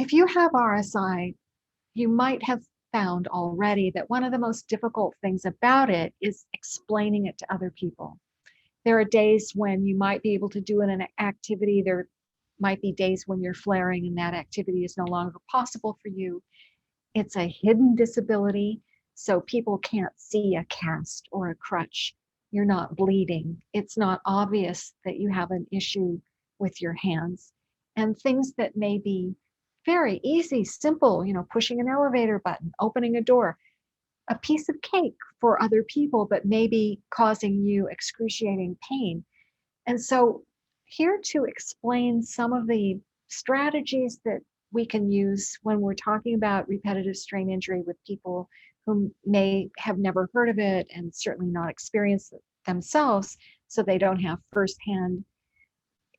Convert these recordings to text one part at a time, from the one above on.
If you have RSI, you might have found already that one of the most difficult things about it is explaining it to other people. There are days when you might be able to do an activity. There might be days when you're flaring and that activity is no longer possible for you. It's a hidden disability, so people can't see a cast or a crutch. You're not bleeding. It's not obvious that you have an issue with your hands. And things that may be very easy, simple, pushing an elevator button, opening a door, a piece of cake for other people, but maybe causing you excruciating pain. And so, here to explain some of the strategies that we can use when we're talking about repetitive strain injury with people who may have never heard of it and certainly not experienced it themselves, so they don't have firsthand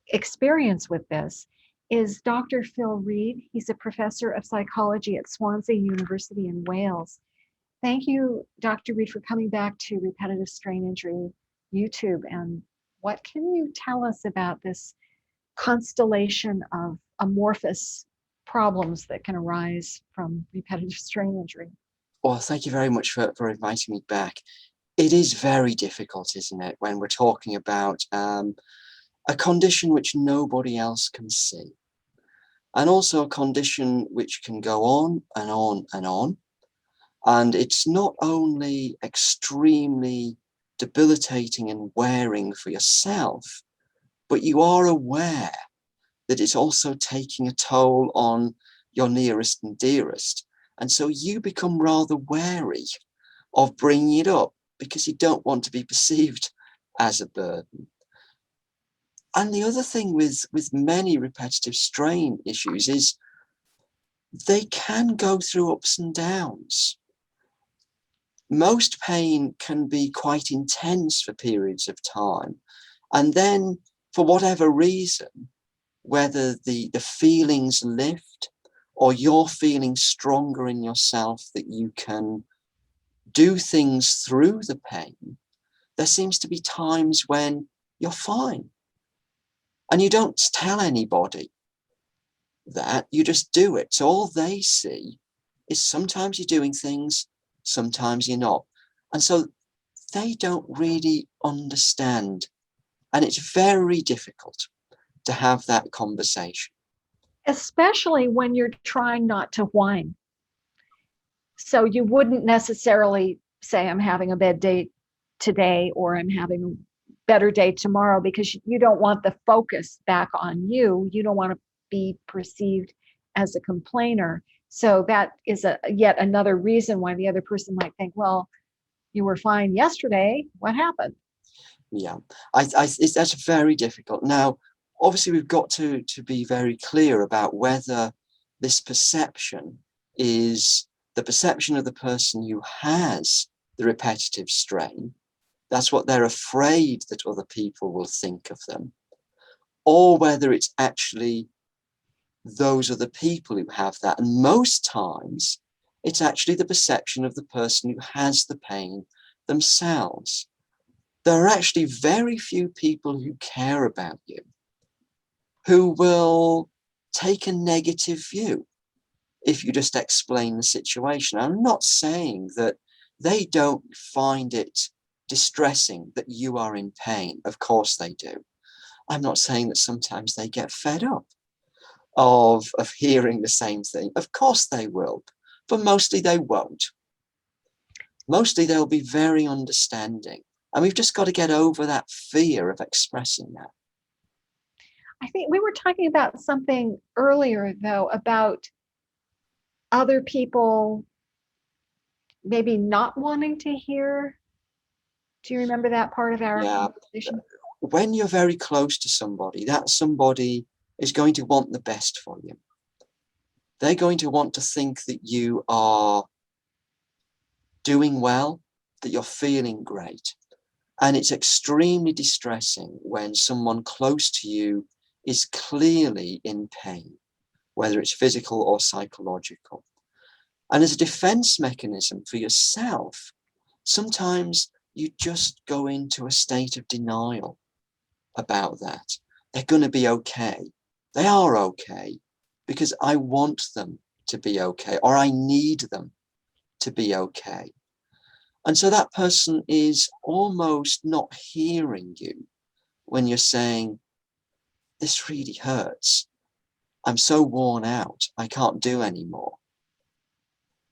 experience with this, is Dr. Phil Reed. He's a professor of psychology at Swansea University in Wales. Thank you, Dr. Reed, for coming back to Repetitive Strain Injury YouTube. And what can you tell us about this constellation of amorphous problems that can arise from repetitive strain injury? Well, thank you very much for inviting me back. It is very difficult, isn't it, when we're talking about a condition which nobody else can see, and also a condition which can go on and on and on. And it's not only extremely debilitating and wearing for yourself, but you are aware that it's also taking a toll on your nearest and dearest. And so you become rather wary of bringing it up because you don't want to be perceived as a burden. And the other thing with many repetitive strain issues is they can go through ups and downs. Most pain can be quite intense for periods of time. And then, for whatever reason, whether the feelings lift or you're feeling stronger in yourself that you can do things through the pain, there seems to be times when you're fine. And you don't tell anybody that, you just do it. So all they see is sometimes you're doing things, sometimes you're not. And so they don't really understand. And it's very difficult to have that conversation. Especially when you're trying not to whine. So you wouldn't necessarily say, I'm having a bad day today or I'm having a better day tomorrow, because you don't want the focus back on you. You don't want to be perceived as a complainer. So that is yet another reason why the other person might think, well, you were fine yesterday. What happened? Yeah, that's very difficult. Now, obviously, we've got to be very clear about whether this perception is the perception of the person who has the repetitive strain. That's what they're afraid that other people will think of them, or whether it's actually those other people who have that. And most times, it's actually the perception of the person who has the pain themselves. There are actually very few people who care about you who will take a negative view if you just explain the situation. I'm not saying that they don't find it distressing that you are in pain. Of course they do. I'm not saying that sometimes they get fed up of hearing the same thing. Of course they will, but mostly they won't. Mostly they'll be very understanding. And we've just got to get over that fear of expressing that. I think we were talking about something earlier, though, about other people maybe not wanting to hear. Do you remember that part of our conversation? When you're very close to somebody, that somebody is going to want the best for you. They're going to want to think that you are doing well, that you're feeling great. And it's extremely distressing when someone close to you is clearly in pain, whether it's physical or psychological. And as a defense mechanism for yourself, sometimes you just go into a state of denial about that. They're going to be okay. They are okay. because I want them to be okay, or I need them to be okay. And so that person is almost not hearing you when you're saying, this really hurts. I'm so worn out. I can't do anymore.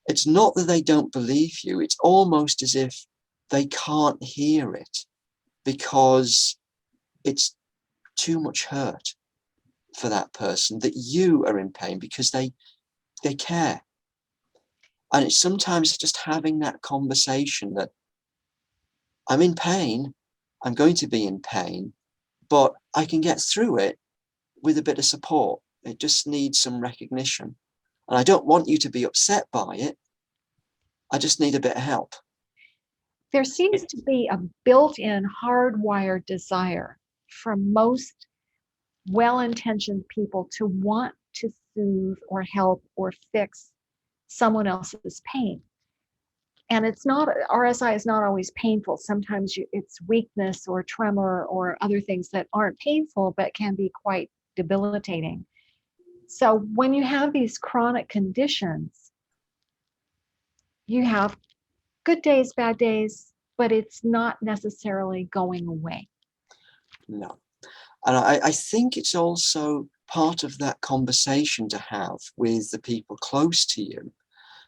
It's not that they don't believe you. It's almost as if they can't hear it because it's too much hurt for that person, that you are in pain because they care. And it's sometimes just having that conversation that I'm in pain, I'm going to be in pain, but I can get through it with a bit of support. It just needs some recognition. And I don't want you to be upset by it. I just need a bit of help. There seems to be a built-in hardwired desire from most well-intentioned people to want to soothe or help or fix someone else's pain. And it's not, RSI is not always painful. Sometimes it's weakness or tremor or other things that aren't painful but can be quite debilitating. So when you have these chronic conditions, you have good days, bad days, but it's not necessarily going away. No. And I think it's also part of that conversation to have with the people close to you,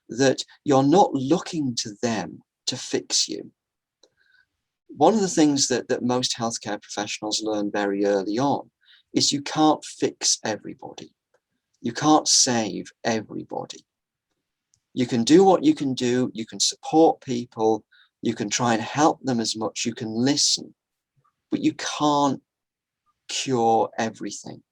that you're not looking to them to fix you. One of the things that most healthcare professionals learn very early on is you can't fix everybody. You can't save everybody. You can do what you can do. You can support people. You can try and help them as much. You can listen, but you can't cure everything.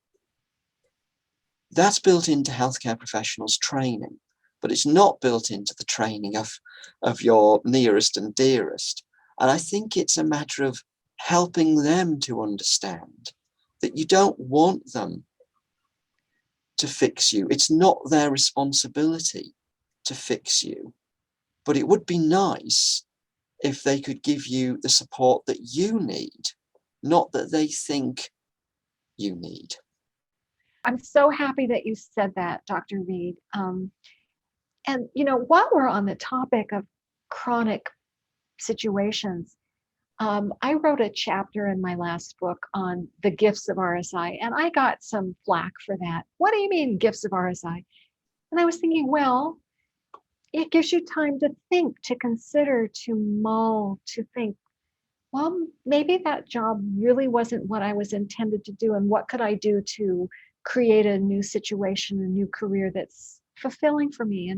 That's built into healthcare professionals training, but it's not built into the training of your nearest and dearest. And I think it's a matter of helping them to understand that you don't want them to fix you. It's not their responsibility to fix you, but it would be nice if they could give you the support that you need, not that they think you need. I'm so happy that you said that, Dr. Reed. And while we're on the topic of chronic situations, I wrote a chapter in my last book on the gifts of RSI, and I got some flack for that. What do you mean, gifts of RSI? And I was thinking, well, it gives you time to think, to consider, to mull, to think, well, maybe that job really wasn't what I was intended to do. And what could I do to create a new situation, a new career that's fulfilling for me?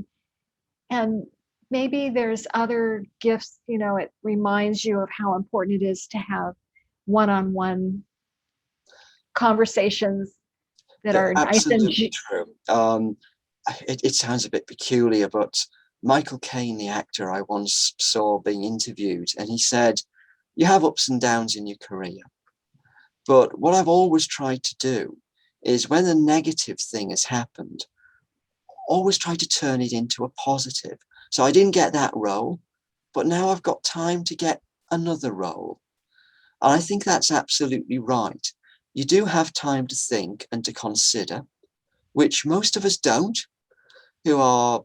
And maybe there's other gifts, it reminds you of how important it is to have one-on-one conversations that are nice and Absolutely true. It sounds a bit peculiar, but Michael Caine, the actor, I once saw being interviewed, and he said, you have ups and downs in your career. But what I've always tried to do is when a negative thing has happened, always try to turn it into a positive. So I didn't get that role, but now I've got time to get another role. And I think that's absolutely right. You do have time to think and to consider, which most of us don't, who are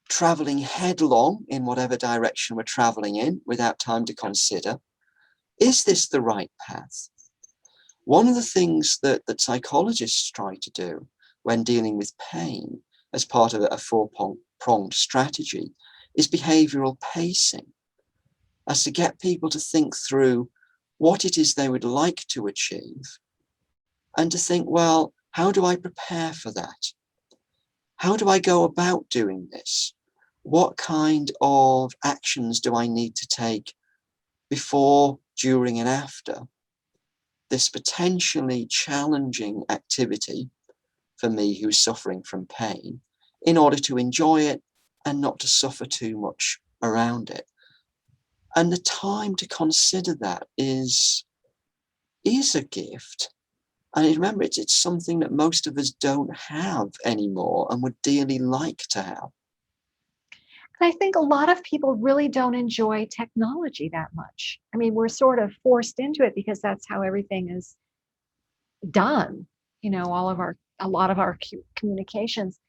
traveling headlong in whatever direction we're traveling in without time to consider, is this the right path? One of the things that psychologists try to do when dealing with pain as part of a four-pronged strategy is behavioral pacing, as to get people to think through what it is they would like to achieve and to think, well, how do I prepare for that? How do I go about doing this? What kind of actions do I need to take before, during, and after this potentially challenging activity for me who's suffering from pain, in order to enjoy it and not to suffer too much around it? And the time to consider that is a gift. And remember, it's something that most of us don't have anymore and would dearly like to have. And I think a lot of people really don't enjoy technology that much. I mean, we're sort of forced into it because that's how everything is done. All of our a lot of our communications.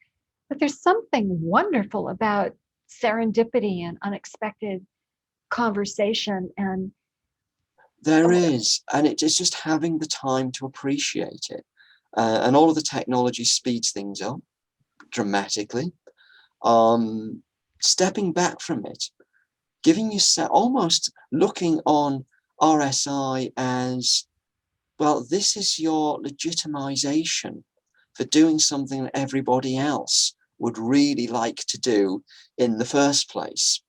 But there's something wonderful about serendipity and unexpected conversation. And There is, and it's just having the time to appreciate it. And all of the technology speeds things up dramatically. Um, Stepping back from it, giving yourself, almost looking on RSI as, well, this is your legitimization for doing something that everybody else would really like to do in the first place.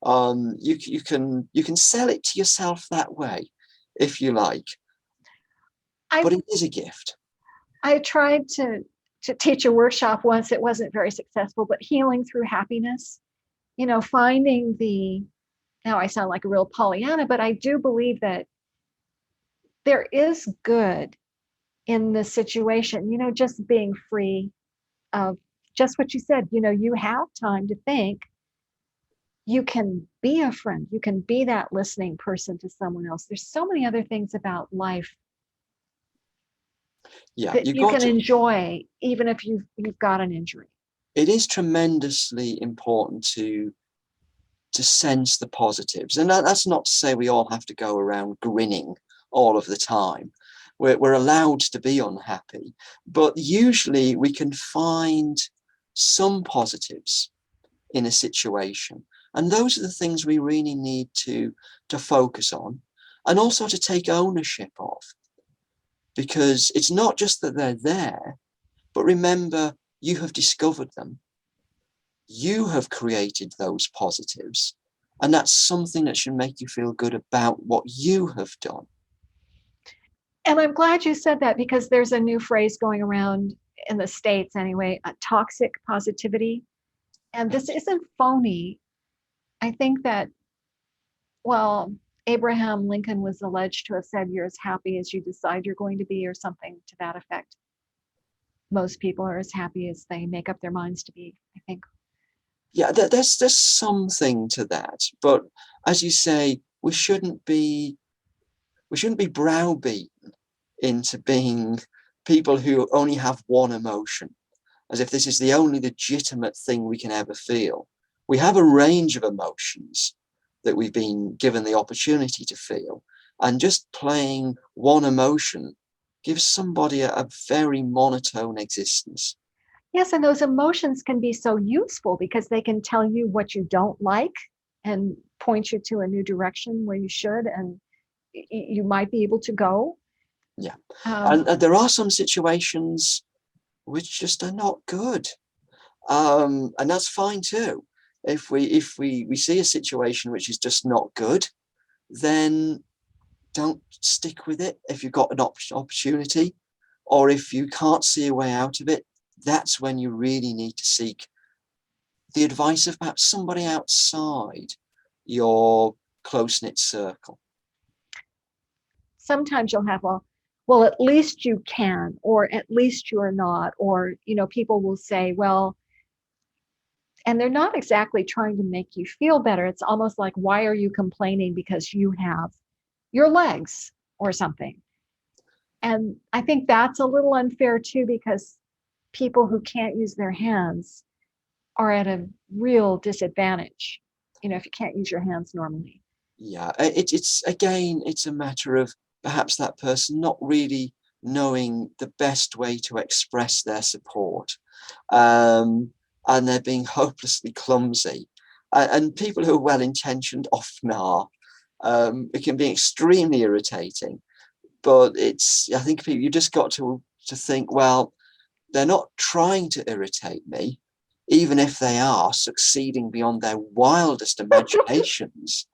You can sell it to yourself that way, if you like, I but it is a gift. I tried to teach a workshop once. It wasn't very successful, but healing through happiness, finding the, now I sound like a real Pollyanna, but I do believe that there is good in the situation, just being free of just what you said, you have time to think. You can be a friend. You can be that listening person to someone else. There's so many other things about life Yeah, that you you got can to. enjoy, even if you've got an injury. It is tremendously important to sense the positives, and that's not to say we all have to go around grinning all of the time. We're allowed to be unhappy, but usually we can find some positives in a situation, and those are the things we really need to focus on, and also to take ownership of, because it's not just that they're there, but remember, you have discovered them, you have created those positives, and that's something that should make you feel good about what you have done. And I'm glad you said that, because there's a new phrase going around in the States anyway, toxic positivity. And this isn't phony. I think that, well, Abraham Lincoln was alleged to have said, "You're as happy as you decide you're going to be," or something to that effect. Most people are as happy as they make up their minds to be, I think. Yeah, there's something to that, but as you say, we shouldn't be browbeaten into being people who only have one emotion, as if this is the only legitimate thing we can ever feel. We have a range of emotions that we've been given the opportunity to feel, and just playing one emotion gives somebody a very monotone existence. Yes, and those emotions can be so useful because they can tell you what you don't like and point you to a new direction where you should, and you might be able to go. Yeah, Um, and there are some situations which just are not good, and that's fine too. If we see a situation which is just not good, then don't stick with it. If you've got an opportunity, or if you can't see a way out of it, that's when you really need to seek the advice of perhaps somebody outside your close-knit circle. Sometimes you'll have a, well, at least you can, or at least you're not, or, people will say, well, and they're not exactly trying to make you feel better. It's almost like, why are you complaining because you have your legs or something? And I think that's a little unfair too, because people who can't use their hands are at a real disadvantage, if you can't use your hands normally. Yeah, it's again, it's a matter of perhaps that person not really knowing the best way to express their support, um, and they're being hopelessly clumsy. And people who are well intentioned often are. It can be extremely irritating, but I think people, you just got to think, well, they're not trying to irritate me, even if they are succeeding beyond their wildest imaginations.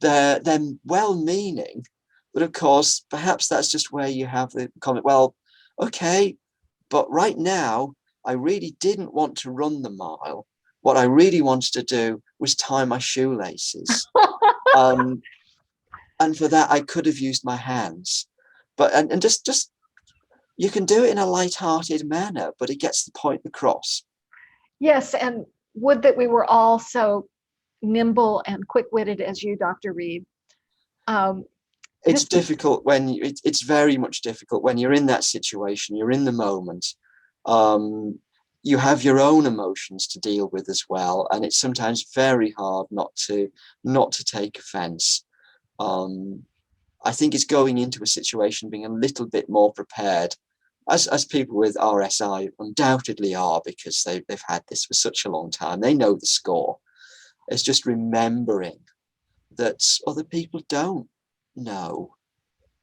They're well-meaning, but of course, perhaps that's just where you have the comment. Well, okay, but right now, I really didn't want to run the mile. What I really wanted to do was tie my shoelaces. Um, and for that, I could have used my hands. But and just you can do it in a light-hearted manner, but it gets the point across. Yes, and would that we were all so nimble and quick-witted as you, Dr. Reed. Um, It's This difficult when it's very much difficult when you're in that situation, you're in the moment. Um, you have your own emotions to deal with as well, and it's sometimes very hard not to take offense. Um, I think it's going into a situation being a little bit more prepared, as people with RSI undoubtedly are, because they've had this for such a long time. They know the score. It's just remembering that other people don't know,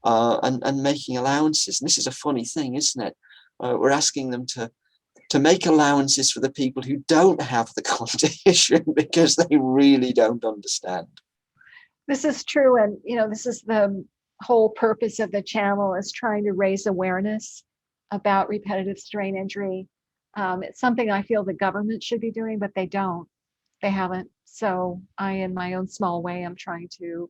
and making allowances. And this is a funny thing, isn't it? We're asking them to make allowances for the people who don't have the condition because they really don't understand. this is true, and this is the whole purpose of the channel, is trying to raise awareness about repetitive strain injury. It's something I feel the government should be doing, but they don't. They haven't. So I, in my own small way, I'm trying to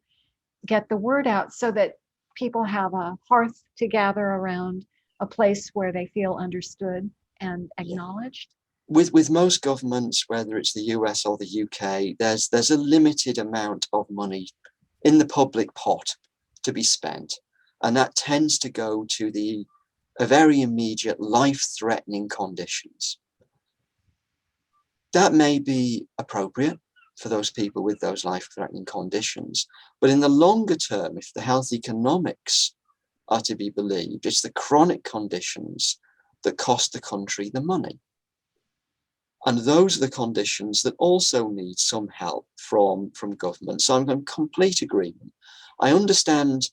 get the word out so that people have a hearth to gather around, a place where they feel understood and Yeah. acknowledged. With most governments, whether it's the US or the UK, there's a limited amount of money in the public pot to be spent, and that tends to go to the a very immediate life-threatening conditions. That may be appropriate for those people with those life-threatening conditions, but in the longer term, if the health economics are to be believed, it's the chronic conditions that cost the country the money. And those are the conditions that also need some help from government. So I'm in complete agreement. I understand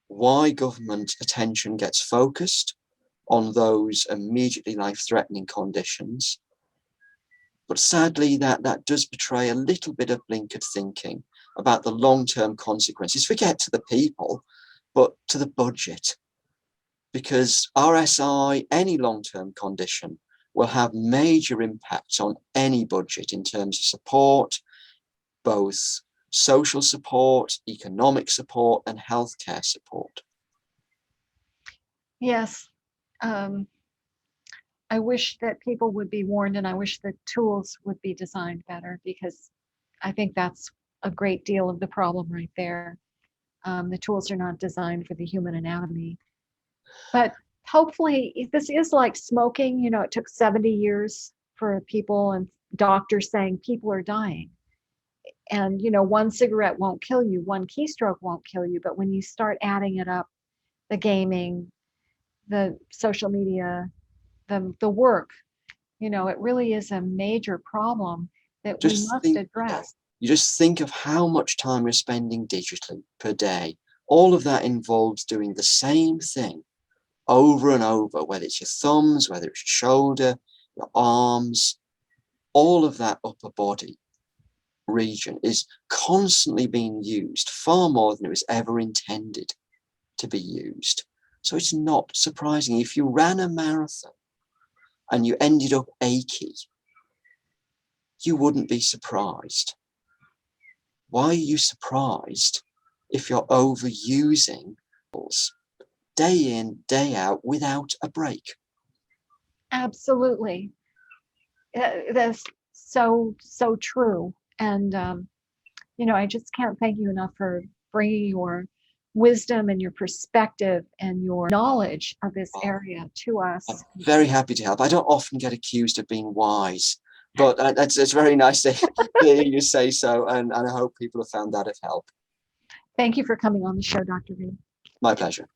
why government attention gets focused on those immediately life-threatening conditions. But sadly, that does betray a little bit of blinkered thinking about the long-term consequences. Forget to the people, but to the budget. Because RSI, any long-term condition, will have major impacts on any budget in terms of support, both social support, economic support, and healthcare support. Yes. Um, I wish that people would be warned, and I wish the tools would be designed better, because I think that's a great deal of the problem right there. The tools are not designed for the human anatomy. But hopefully, if this is like smoking. It took 70 years for people and doctors saying people are dying. And, one cigarette won't kill you, one keystroke won't kill you. But when you start adding it up, the gaming, the social media, the work, it really is a major problem that we Just must think, yeah, address. you just think of how much time you're spending digitally per day. All of that involves doing the same thing over and over, whether it's your thumbs, whether it's your shoulder, your arms, all of that upper body region is constantly being used far more than it was ever intended to be used. So it's not surprising if you ran a marathon and you ended up achy, you wouldn't be surprised. Why are you surprised if you're overusing day in, day out without a break? Absolutely. That's so true. And, I just can't thank you enough for bringing your wisdom and your perspective and your knowledge of this Oh, area to I'm us. very happy to help. I don't often get accused of being wise, but it's very nice to hear you say so, and I hope people have found that of help. Thank you for coming on the show, Dr. Reed. My pleasure.